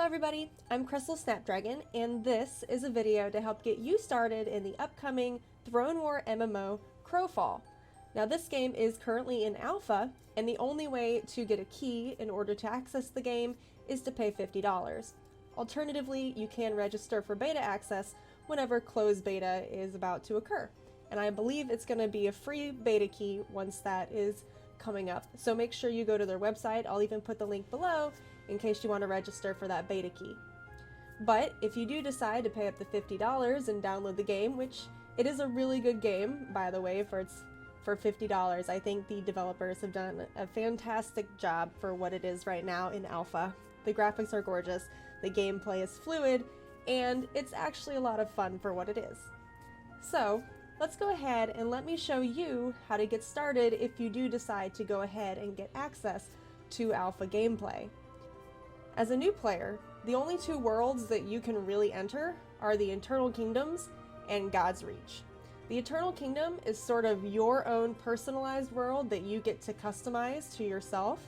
Hello everybody, I'm Crystal Snapdragon, and this is a video to help get you started in the upcoming Throne War MMO, CROWFALL. Now this game is currently in alpha, and the only way to get a key in order to access the game is to pay $50. Alternatively, you can register for beta access whenever closed beta is about to occur. And I believe it's going to be a free beta key once that is coming up. So make sure you go to their website. I'll even put the link below in case you want to register for that beta key. But if you do decide to pay up the $50 and download the game, which it is a really good game, by the way, for $50, I think the developers have done a fantastic job for what it is right now in alpha. The graphics are gorgeous, the gameplay is fluid, and it's actually a lot of fun for what it is. So let's go ahead and let me show you how to get started if you do decide to go ahead and get access to alpha gameplay. As a new player, the only two worlds that you can really enter are the Eternal Kingdoms and God's Reach. The Eternal Kingdom is sort of your own personalized world that you get to customize to yourself.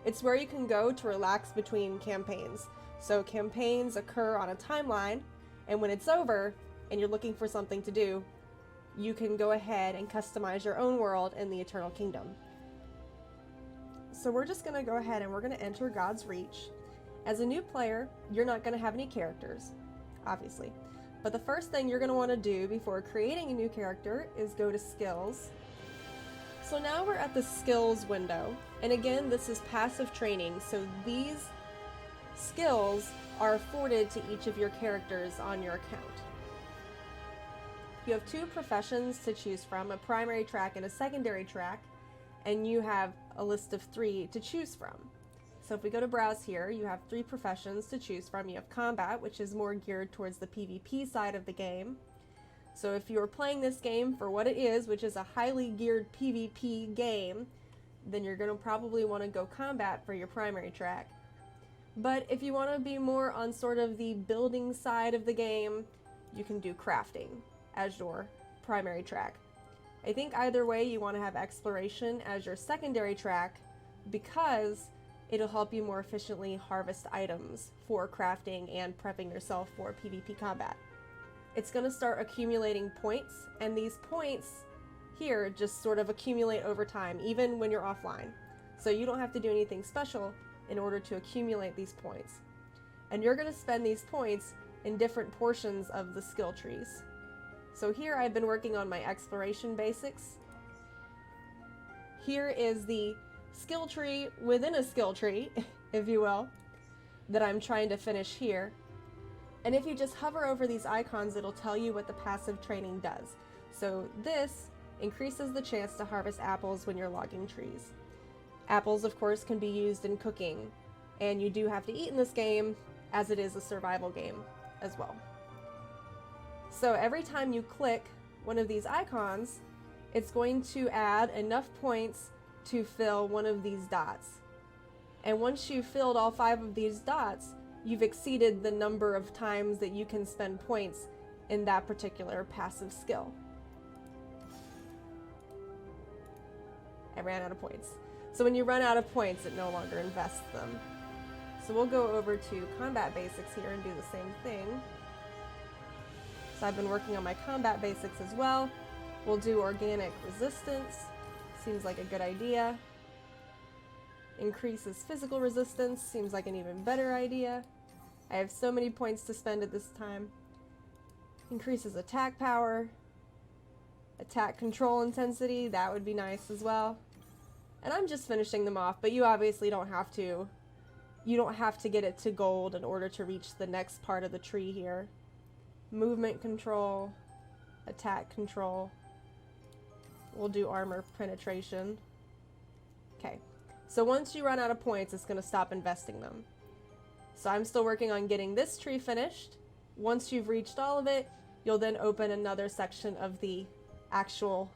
It's where you can go to relax between campaigns. So campaigns occur on a timeline, and when it's over and you're looking for something to do, you can go ahead and customize your own world in the Eternal Kingdom. So we're just going to go ahead and we're going to enter God's Reach. As a new player, you're not going to have any characters, obviously. But the first thing you're going to want to do before creating a new character is go to Skills. So now we're at the Skills window. And again, this is passive training, so these skills are afforded to each of your characters on your account. You have two professions to choose from, a primary track and a secondary track, and you have a list of 3 to choose from. So if we go to browse here, you have 3 professions to choose from. You have combat, which is more geared towards the PvP side of the game. So if you're playing this game for what it is, which is a highly geared PvP game, then you're going to probably want to go combat for your primary track. But if you want to be more on sort of the building side of the game, you can do crafting as your primary track. I think either way you want to have exploration as your secondary track because it'll help you more efficiently harvest items for crafting and prepping yourself for PvP combat. It's going to start accumulating points, and these points here just sort of accumulate over time, even when you're offline. So you don't have to do anything special in order to accumulate these points. And you're going to spend these points in different portions of the skill trees. So here I've been working on my exploration basics. Here is the skill tree within a skill tree, if you will, that I'm trying to finish here. And if you just hover over these icons, it'll tell you what the passive training does. So this increases the chance to harvest apples when you're logging trees. Apples, of course, can be used in cooking, and you do have to eat in this game, as it is a survival game as well. So every time you click one of these icons, it's going to add enough points to fill one of these dots. And once you've filled all 5 of these dots, you've exceeded the number of times that you can spend points in that particular passive skill. I ran out of points. So when you run out of points, it no longer invests them. So we'll go over to combat basics here and do the same thing. So I've been working on my combat basics as well. We'll do organic resistance. Seems like a good idea. Increases physical resistance. Seems like an even better idea. I have so many points to spend at this time. Increases attack power. Attack control intensity. That would be nice as well. And I'm just finishing them off, but you obviously don't have to. You don't have to get it to gold in order to reach the next part of the tree here. Movement control. Attack control. We'll do armor penetration. Okay, so once you run out of points, it's going to stop investing them. So I'm still working on getting this tree finished. Once you've reached all of it, you'll then open another section of the actual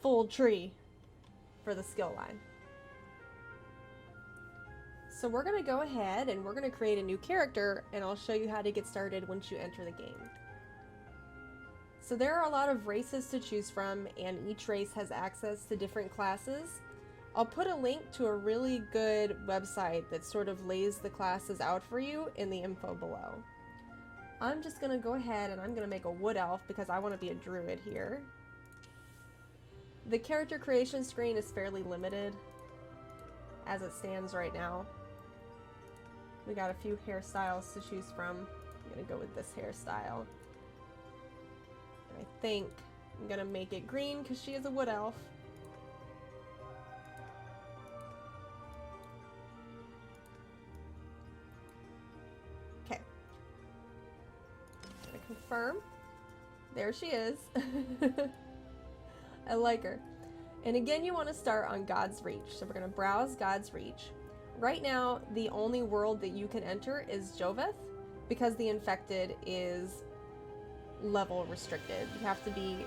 full tree for the skill line. So we're going to go ahead and we're going to create a new character, and I'll show you how to get started once you enter the game. So there are a lot of races to choose from, and each race has access to different classes. I'll put a link to a really good website that sort of lays the classes out for you in the info below. I'm just gonna go ahead and I'm gonna make a wood elf because I want to be a druid here. The character creation screen is fairly limited as it stands right now. We got a few hairstyles to choose from. I'm gonna go with this hairstyle. I think I'm gonna make it green because she is a wood elf. Okay. Gonna confirm. There she is. I like her. And again, you want to start on God's Reach. So we're going to browse God's Reach. Right now, the only world that you can enter is Joveth because the infected is level restricted. You have to be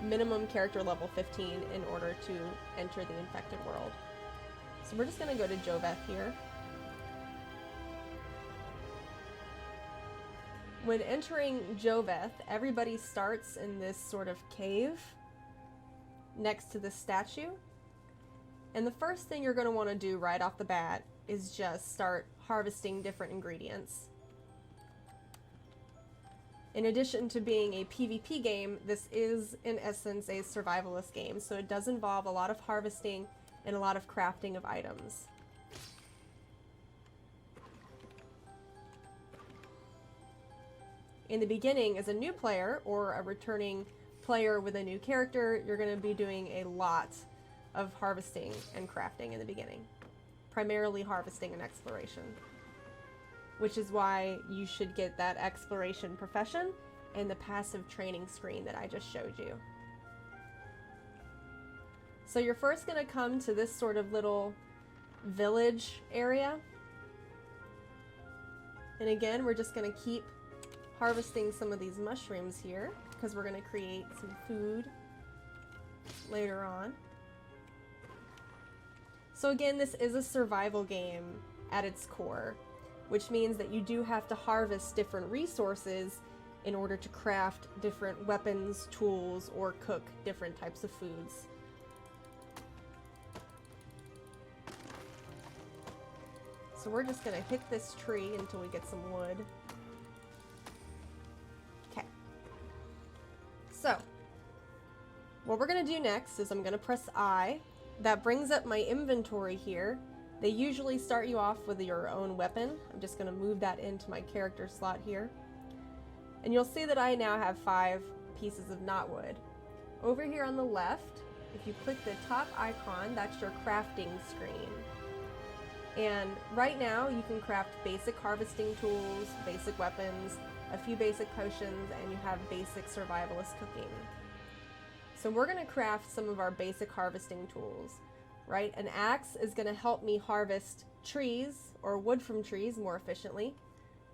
minimum character level 15 in order to enter the infected world. So we're just going to go to Joveth here. When entering Joveth, everybody starts in this sort of cave next to the statue. And the first thing you're going to want to do right off the bat is just start harvesting different ingredients. In addition to being a PvP game, this is in essence a survivalist game, so it does involve a lot of harvesting and a lot of crafting of items. In the beginning, as a new player or a returning player with a new character, you're going to be doing a lot of harvesting and crafting in the beginning. Primarily harvesting and exploration. Which is why you should get that exploration profession and the passive training screen that I just showed you. So you're first going to come to this sort of little village area. And again, we're just going to keep harvesting some of these mushrooms here because we're going to create some food later on. So again, this is a survival game at its core, which means that you do have to harvest different resources in order to craft different weapons, tools, or cook different types of foods. So we're just going to hit this tree until we get some wood. Okay. So, what we're going to do next is I'm going to press I. That brings up my inventory here. They usually start you off with your own weapon. I'm just going to move that into my character slot here. And you'll see that I now have 5 pieces of knotwood. Over here on the left, if you click the top icon, that's your crafting screen. And right now you can craft basic harvesting tools, basic weapons, a few basic potions, and you have basic survivalist cooking. So we're going to craft some of our basic harvesting tools, right? An axe is going to help me harvest trees or wood from trees more efficiently.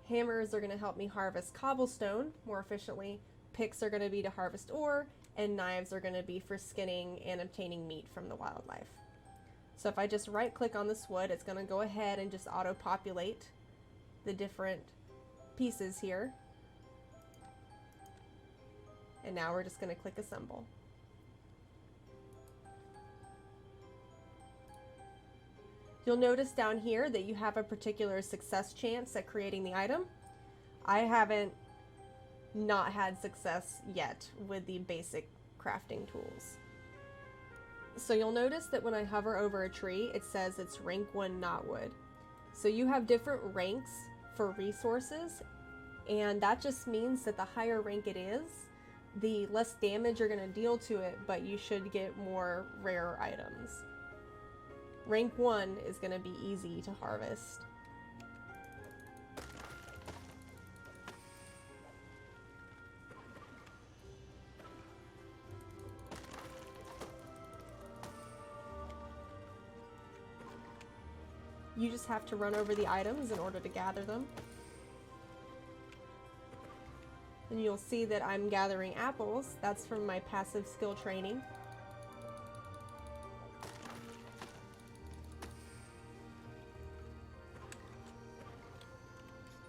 Hammers are going to help me harvest cobblestone more efficiently. Picks are going to be to harvest ore, and knives are going to be for skinning and obtaining meat from the wildlife. So if I just right click on this wood, it's going to go ahead and just auto populate the different pieces here. And now we're just going to click assemble. You'll notice down here that you have a particular success chance at creating the item. I haven't not had success yet with the basic crafting tools. So you'll notice that when I hover over a tree, it says it's rank 1 knotwood. So you have different ranks for resources, and that just means that the higher rank it is, the less damage you're going to deal to it, but you should get more rare items. Rank 1 is going to be easy to harvest. You just have to run over the items in order to gather them. And you'll see that I'm gathering apples. That's from my passive skill training.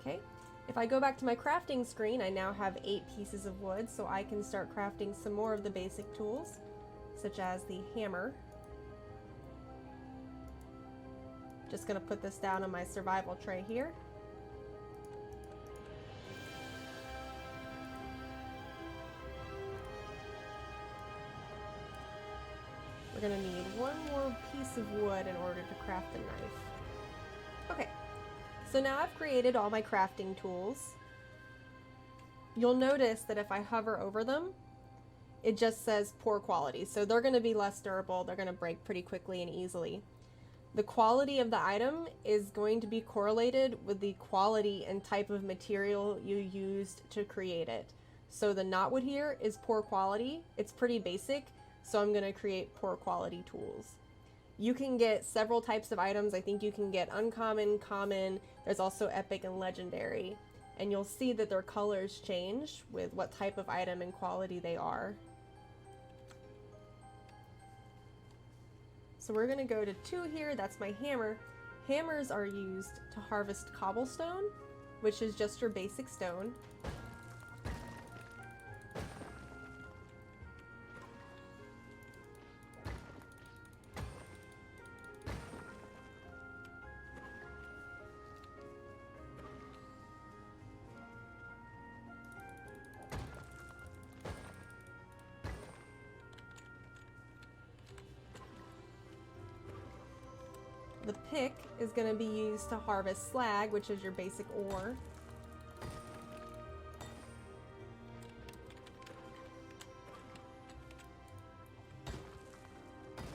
Okay, if I go back to my crafting screen, I now have 8 pieces of wood, so I can start crafting some more of the basic tools, such as the hammer. Just gonna put this down on my survival tray here. We're gonna need one more piece of wood in order to craft the knife. Okay, so now I've created all my crafting tools. You'll notice that if I hover over them, it just says poor quality. So they're gonna be less durable, they're gonna break pretty quickly and easily. The quality of the item is going to be correlated with the quality and type of material you used to create it. So the knotwood here is poor quality, it's pretty basic, so I'm gonna create poor quality tools. You can get several types of items. I think you can get uncommon, common, there's also epic and legendary. And you'll see that their colors change with what type of item and quality they are. So we're gonna go to 2 here, that's my hammer. Hammers are used to harvest cobblestone, which is just your basic stone. The pick is going to be used to harvest slag, which is your basic ore.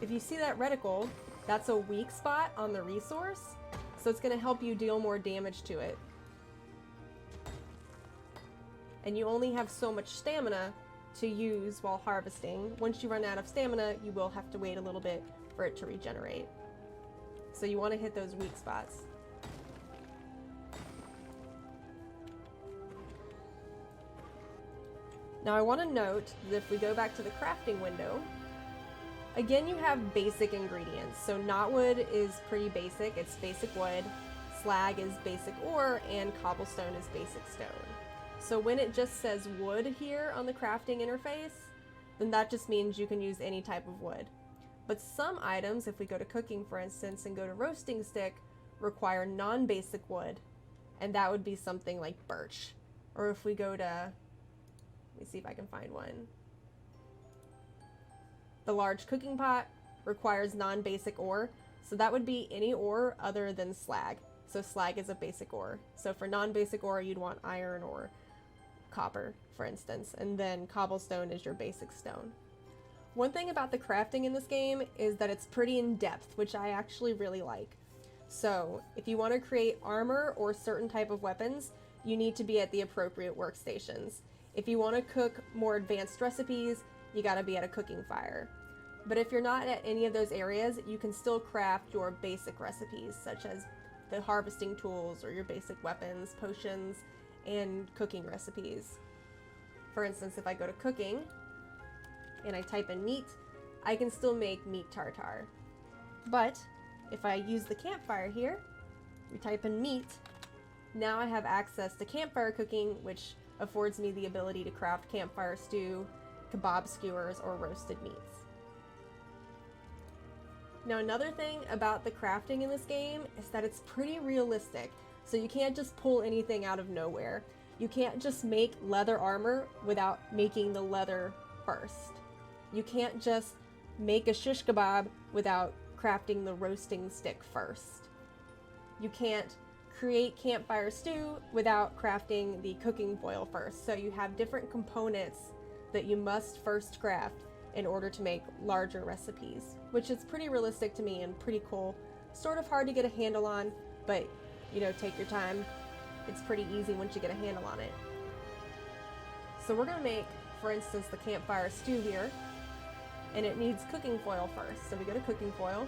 If you see that reticle, that's a weak spot on the resource, so it's going to help you deal more damage to it. And you only have so much stamina to use while harvesting. Once you run out of stamina, you will have to wait a little bit for it to regenerate. So you want to hit those weak spots. Now I want to note that if we go back to the crafting window, again you have basic ingredients. So knotwood is pretty basic, it's basic wood, slag is basic ore, and cobblestone is basic stone. So when it just says wood here on the crafting interface, then that just means you can use any type of wood. But some items, if we go to cooking for instance and go to roasting stick, require non-basic wood, and that would be something like birch. Or if we go to, let me see if I can find one. The large cooking pot requires non-basic ore, so that would be any ore other than slag. So slag is a basic ore. So for non-basic ore, you'd want iron or copper, for instance, and then cobblestone is your basic stone. One thing about the crafting in this game is that it's pretty in-depth, which I actually really like. So if you want to create armor or certain type of weapons, you need to be at the appropriate workstations. If you want to cook more advanced recipes, you gotta be at a cooking fire. But if you're not at any of those areas, you can still craft your basic recipes, such as the harvesting tools or your basic weapons, potions, and cooking recipes. For instance, if I go to cooking, and I type in meat, I can still make meat tartare. But if I use the campfire here, we type in meat, now I have access to campfire cooking, which affords me the ability to craft campfire stew, kebab skewers, or roasted meats. Now another thing about the crafting in this game is that it's pretty realistic, so you can't just pull anything out of nowhere. You can't just make leather armor without making the leather first. You can't just make a shish kebab without crafting the roasting stick first. You can't create campfire stew without crafting the cooking foil first. So you have different components that you must first craft in order to make larger recipes, which is pretty realistic to me and pretty cool. Sort of hard to get a handle on, but you know, take your time. It's pretty easy once you get a handle on it. So we're gonna make, for instance, the campfire stew here, and it needs cooking foil first. So we go to cooking foil.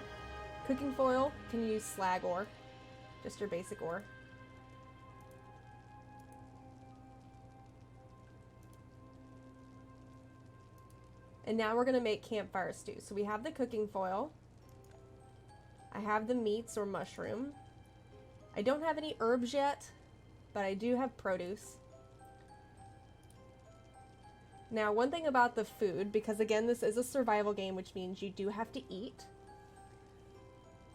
Cooking foil can use slag ore, just your basic ore. And now we're gonna make campfire stew. So we have the cooking foil. I have the meats or mushroom. I don't have any herbs yet, but I do have produce. Now, one thing about the food, because again, this is a survival game, which means you do have to eat.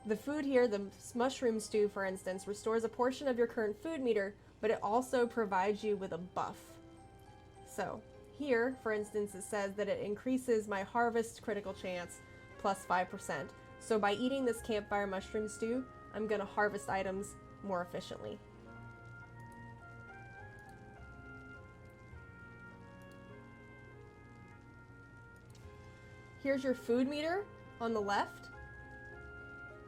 The food here, the mushroom stew for instance, restores a portion of your current food meter, but it also provides you with a buff. So here, for instance, it says that it increases my harvest critical chance plus 5%. So by eating this campfire mushroom stew, I'm going to harvest items more efficiently. Here's your food meter on the left.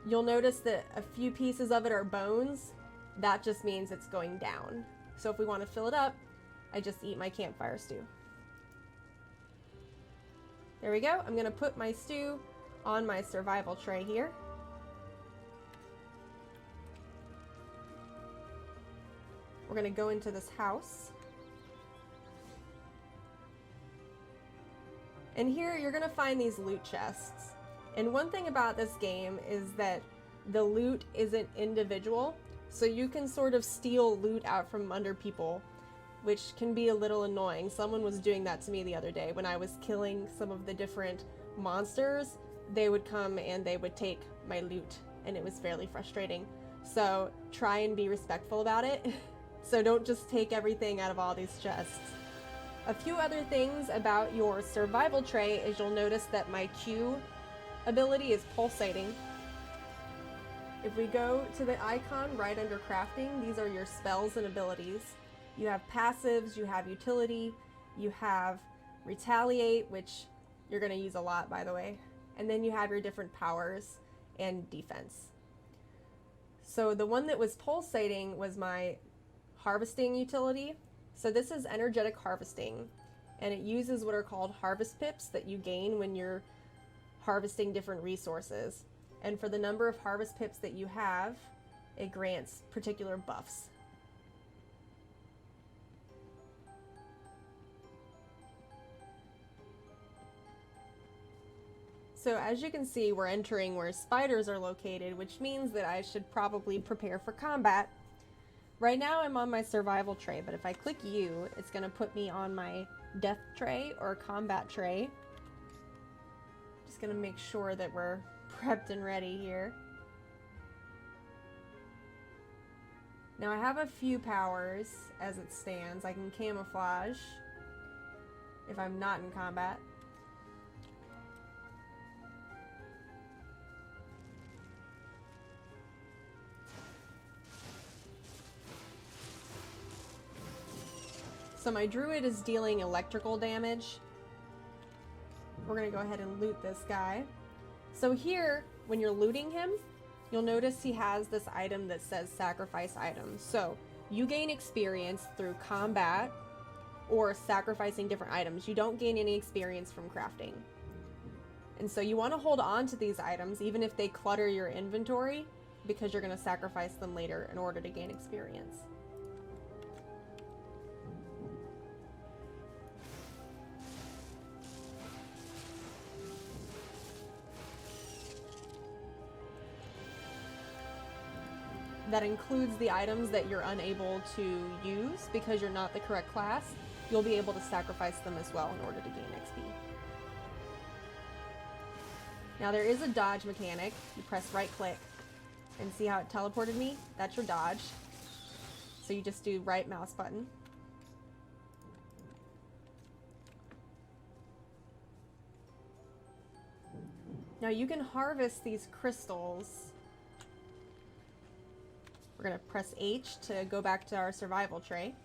You'll notice that a few pieces of it are bones. That just means it's going down. So if we want to fill it up, I just eat my campfire stew. There we go. I'm going to put my stew on my survival tray here. We're going to go into this house. And here you're going to find these loot chests. And one thing about this game is that the loot isn't individual, so you can sort of steal loot out from under people, which can be a little annoying. Someone was doing that to me the other day when I was killing some of the different monsters. They would come and they would take my loot, and it was fairly frustrating. So try and be respectful about it. So don't just take everything out of all these chests. A few other things about your survival tray is you'll notice that my Q ability is pulsating. If we go to the icon right under crafting, these are your spells and abilities. You have passives, you have utility, you have retaliate, which you're going to use a lot, by the way, and then you have your different powers and defense. So the one that was pulsating was my harvesting utility. So this is energetic harvesting, and it uses what are called harvest pips that you gain when you're harvesting different resources. And for the number of harvest pips that you have, it grants particular buffs. So as you can see, we're entering where spiders are located, which means that I should probably prepare for combat. Right now I'm on my survival tray, but if I click U, it's going to put me on my death tray or combat tray. Just going to make sure that we're prepped and ready here. Now I have a few powers as it stands. I can camouflage if I'm not in combat. So my druid is dealing electrical damage. We're gonna go ahead and loot this guy. So here, when you're looting him, you'll notice he has this item that says sacrifice items. So you gain experience through combat or sacrificing different items. You don't gain any experience from crafting. And so you want to hold on to these items even if they clutter your inventory, because you're going to sacrifice them later in order to gain experience. That includes the items that you're unable to use because you're not the correct class. You'll be able to sacrifice them as well in order to gain XP. Now there is a dodge mechanic. You press right click and see how it teleported me? That's your dodge. So you just do right mouse button. Now you can harvest these crystals. We're going to press H to go back to our survival tray.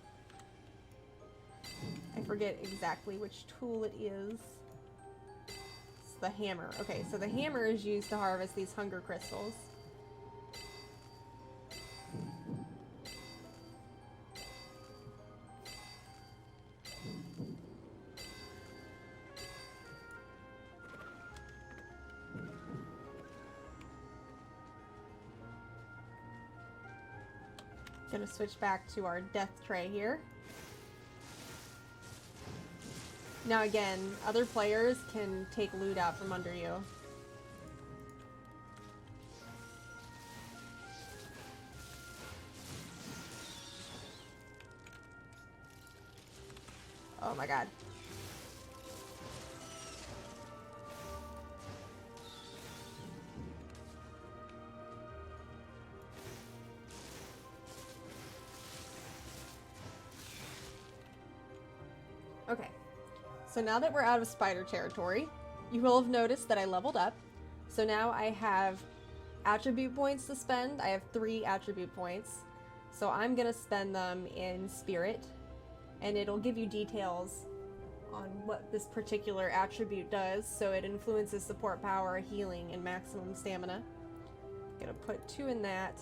I forget exactly which tool it is. It's the hammer. Okay, so the hammer is used to harvest these hunger crystals. Gonna switch back to our death tray here. Now again, other players can take loot out from under you. Oh my god. Okay, so now that we're out of spider territory, you will have noticed that I leveled up. So now I have attribute points to spend. I have 3 attribute points. So I'm gonna spend them in spirit, and it'll give you details on what this particular attribute does. So it influences support power, healing, and maximum stamina. I'm gonna put 2 in that,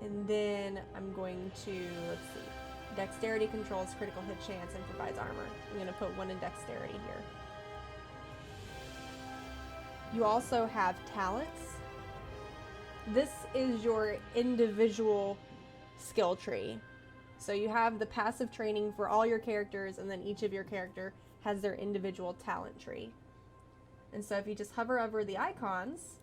and then I'm going to, let's see, dexterity controls critical hit chance and provides armor. I'm gonna put 1 in dexterity here. You also have talents. This is your individual skill tree. So you have the passive training for all your characters, and then each of your character has their individual talent tree. And so if you just hover over the icons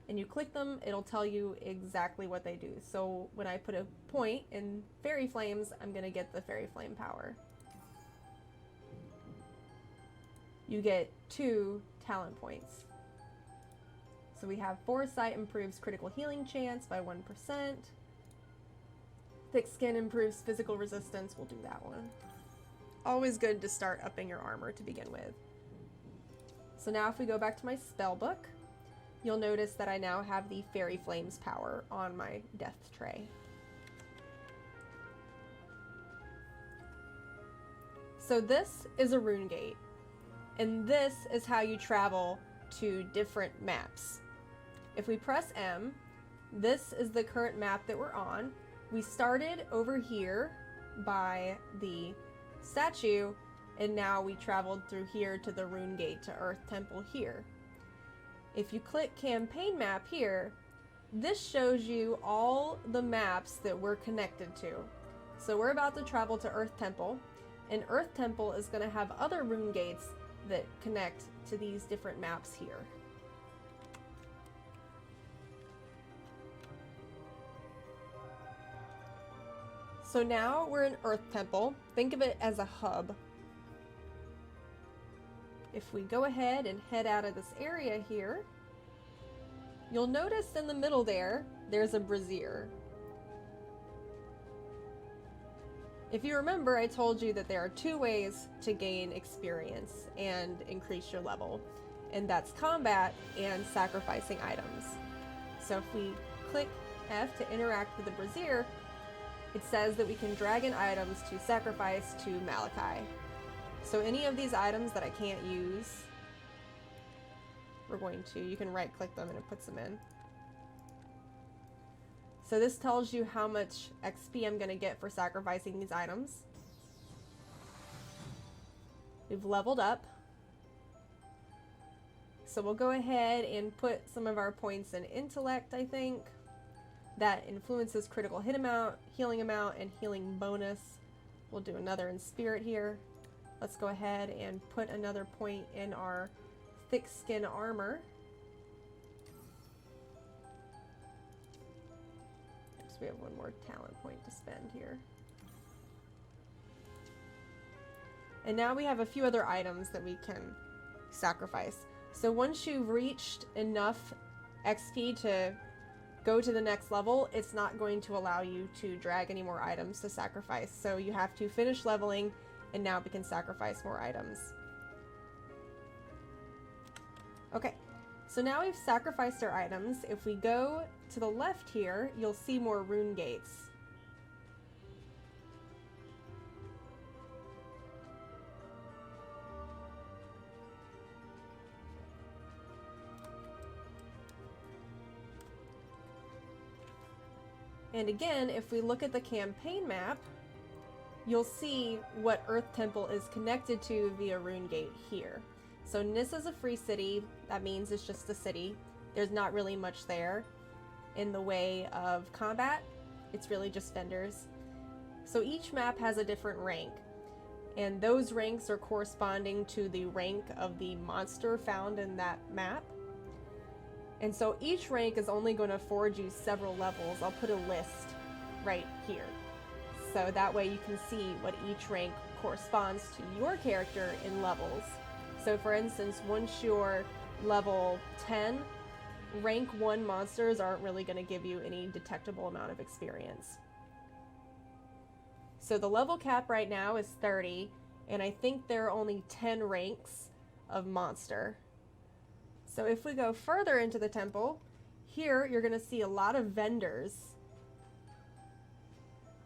and you click them, it'll tell you exactly what they do. So when I put a point in Fairy Flames, I'm gonna get the Fairy Flame power. You get 2 talent points. So we have Foresight improves critical healing chance by 1%. Thick Skin improves physical resistance. We'll do that one. Always good to start upping your armor to begin with. So now if we go back to my spell book, you'll notice that I now have the Fairy Flames power on my death tray. So this is a rune gate, and this is how you travel to different maps. If we press M, this is the current map that we're on. We started over here by the statue, and now we traveled through here to the rune gate to Earth Temple here. If you click campaign map here, this shows you all the maps that we're connected to. So we're about to travel to Earth Temple, and Earth Temple is going to have other rune gates that connect to these different maps here. So now we're in Earth Temple. Think of it as a hub. If we go ahead and head out of this area here, you'll notice in the middle there's a brazier. If you remember, I told you that there are 2 ways to gain experience and increase your level, and that's combat and sacrificing items. So if we click F to interact with the brazier, it says that we can drag in items to sacrifice to Malachi. So any of these items that I can't use, you can right click them and it puts them in. So this tells you how much XP I'm gonna get for sacrificing these items. We've leveled up. So we'll go ahead and put some of our points in intellect, I think. That influences critical hit amount, healing amount, and healing bonus. We'll do another in spirit here. Let's go ahead and put another point in our thick skin armor. So we have 1 more talent point to spend here. And now we have a few other items that we can sacrifice. So once you've reached enough XP to go to the next level, it's not going to allow you to drag any more items to sacrifice. So you have to finish leveling, and now we can sacrifice more items. Okay, so now we've sacrificed our items. If we go to the left here, you'll see more rune gates. And again, if we look at the campaign map, you'll see what Earth Temple is connected to via rune gate here. So Nis is a free city. That means it's just a city. There's not really much there in the way of combat. It's really just vendors. So each map has a different rank, and those ranks are corresponding to the rank of the monster found in that map. And so each rank is only going to afford you several levels. I'll put a list right here. So that way you can see what each rank corresponds to your character in levels. So for instance, once you're level 10, rank 1 monsters aren't really going to give you any detectable amount of experience. So the level cap right now is 30, and I think there are only 10 ranks of monster. So if we go further into the temple, here you're going to see a lot of vendors.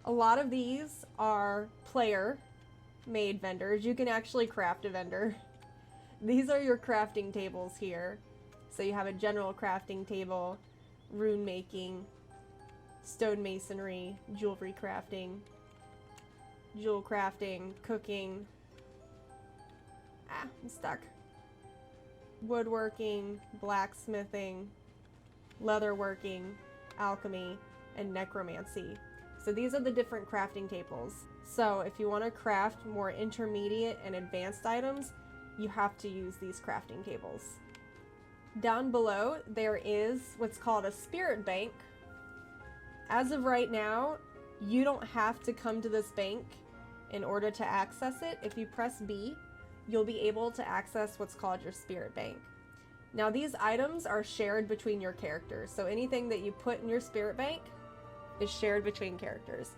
A lot of these are player-made vendors. You can actually craft a vendor. These are your crafting tables here. So you have a general crafting table, rune making, stone masonry, jewelry crafting, jewel crafting, cooking. I'm stuck. Woodworking, blacksmithing, leatherworking, alchemy, and necromancy. So these are the different crafting tables. So if you want to craft more intermediate and advanced items, you have to use these crafting tables. Down below, there is what's called a spirit bank. As of right now, you don't have to come to this bank in order to access it. If you press B, you'll be able to access what's called your spirit bank. Now these items are shared between your characters, so anything that you put in your spirit bank is shared between characters.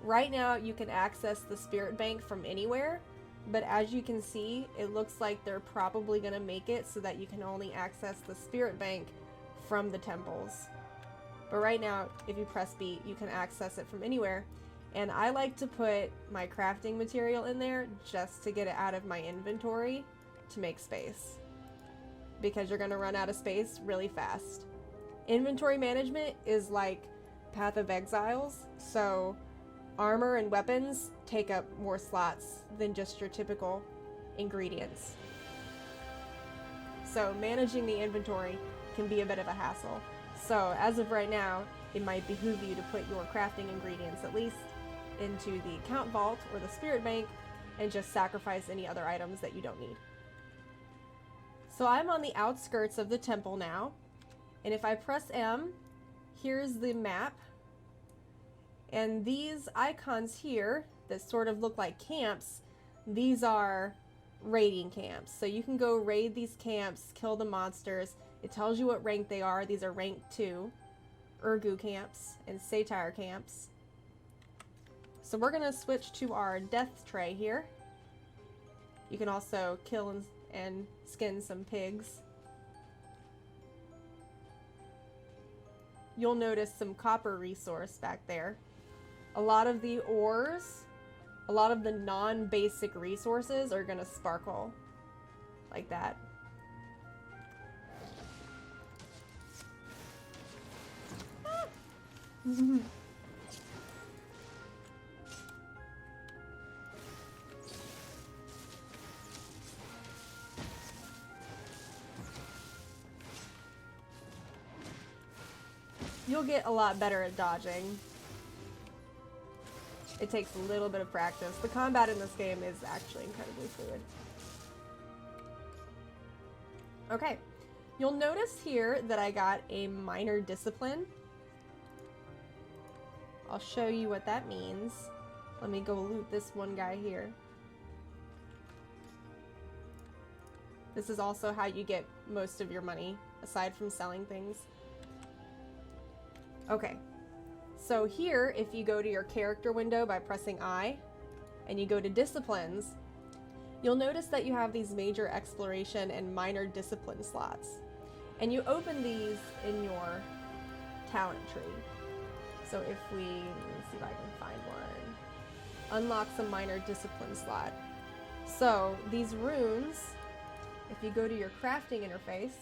Right now you can access the spirit bank from anywhere, but as you can see, it looks like they're probably going to make it so that you can only access the spirit bank from the temples. But right now, if you press B, you can access it from anywhere. And I like to put my crafting material in there just to get it out of my inventory to make space, because you're going to run out of space really fast. Inventory management is like Path of Exiles, so armor and weapons take up more slots than just your typical ingredients. So managing the inventory can be a bit of a hassle. So as of right now, it might behoove you to put your crafting ingredients at least into the account vault or the spirit bank and just sacrifice any other items that you don't need. So I'm on the outskirts of the temple now, and if I press M, here's the map. And these icons here that sort of look like camps, these are raiding camps. So you can go raid these camps, kill the monsters. It tells you what rank they are. These are rank 2, Urgu camps and Satyr camps. So we're gonna switch to our death tray here. You can also kill and skin some pigs. You'll notice some copper resource back there. A lot of the ores, a lot of the non-basic resources are gonna sparkle like that. Ah. You'll get a lot better at dodging. It takes a little bit of practice. The combat in this game is actually incredibly fluid. Okay, you'll notice here that I got a minor discipline. I'll show you what that means. Let me go loot this one guy here. This is also how you get most of your money, aside from selling things. Okay, so here, if you go to your character window by pressing I, and you go to disciplines, you'll notice that you have these major exploration and minor discipline slots. And you open these in your talent tree. So if we, let me see if I can find one. Unlocks a minor discipline slot. So these runes, if you go to your crafting interface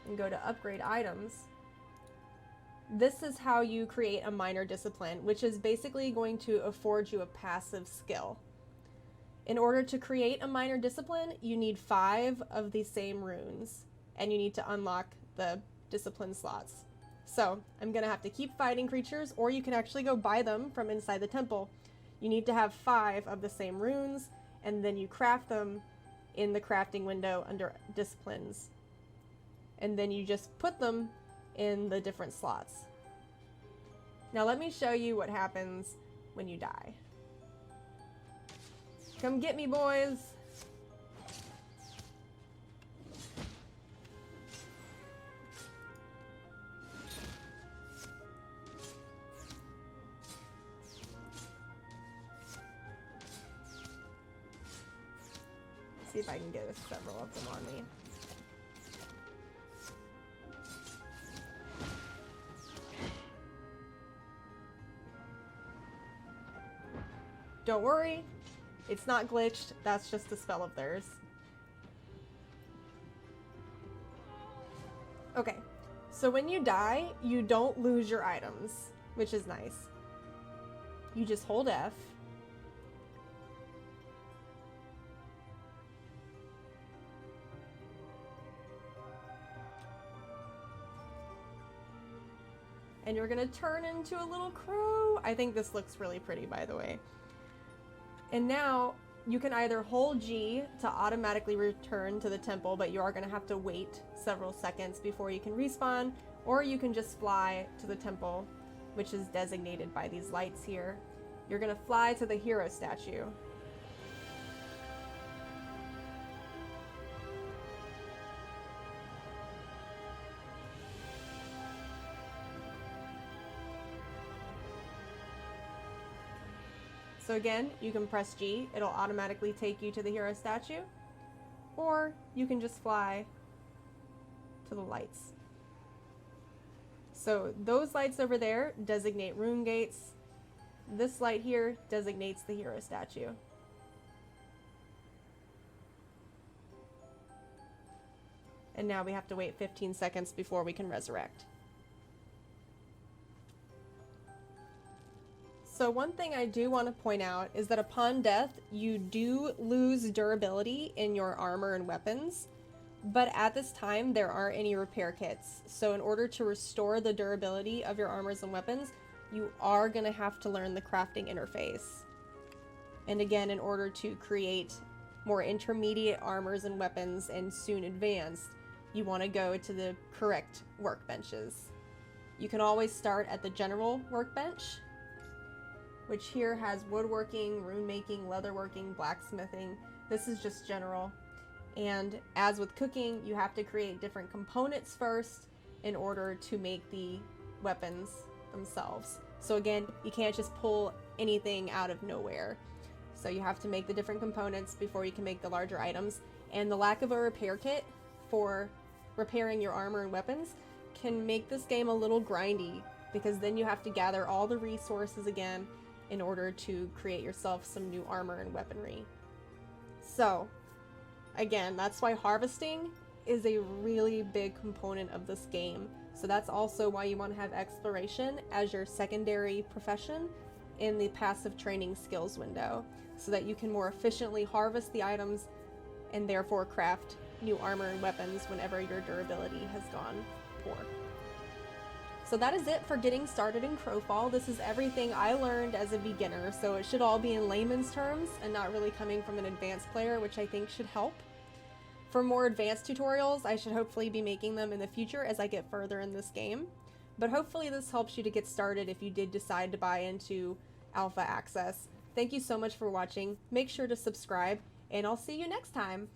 and go to upgrade items, this is how you create a minor discipline, which is basically going to afford you a passive skill. In order to create a minor discipline, you need 5 of the same runes, and you need to unlock the discipline slots. So I'm gonna have to keep fighting creatures, or you can actually go buy them from inside the temple. You need to have 5 of the same runes, and then you craft them in the crafting window under disciplines. And then you just put them in the different slots. Now let me show you what happens when you die. Come get me, boys! see if I can get several of them on me. Don't worry, it's not glitched, that's just a spell of theirs. Okay, so when you die, you don't lose your items, which is nice. You just hold F. And you're gonna turn into a little crow. I think this looks really pretty, by the way. And now you can either hold G to automatically return to the temple, but you are gonna have to wait several seconds before you can respawn, or you can just fly to the temple, which is designated by these lights here. You're gonna fly to the hero statue. So again, you can press G, it'll automatically take you to the hero statue, or you can just fly to the lights. So those lights over there designate rune gates. This light here designates the hero statue. And now we have to wait 15 seconds before we can resurrect. So one thing I do want to point out is that upon death, you do lose durability in your armor and weapons, but at this time there aren't any repair kits. So in order to restore the durability of your armors and weapons, you are going to have to learn the crafting interface. And again, in order to create more intermediate armors and weapons and soon advanced, you want to go to the correct workbenches. You can always start at the general workbench, which here has woodworking, rune making, leatherworking, blacksmithing. This is just general. And as with cooking, you have to create different components first in order to make the weapons themselves. So again, you can't just pull anything out of nowhere. So you have to make the different components before you can make the larger items. And the lack of a repair kit for repairing your armor and weapons can make this game a little grindy, because then you have to gather all the resources again in order to create yourself some new armor and weaponry. So again, that's why harvesting is a really big component of this game. So that's also why you want to have exploration as your secondary profession in the passive training skills window, so that you can more efficiently harvest the items and therefore craft new armor and weapons whenever your durability has gone poor. So that is it for getting started in CROWFALL. This is everything I learned as a beginner, so it should all be in layman's terms and not really coming from an advanced player, which I think should help. For more advanced tutorials, I should hopefully be making them in the future as I get further in this game. But hopefully this helps you to get started if you did decide to buy into Alpha Access. Thank you so much for watching. Make sure to subscribe, and I'll see you next time.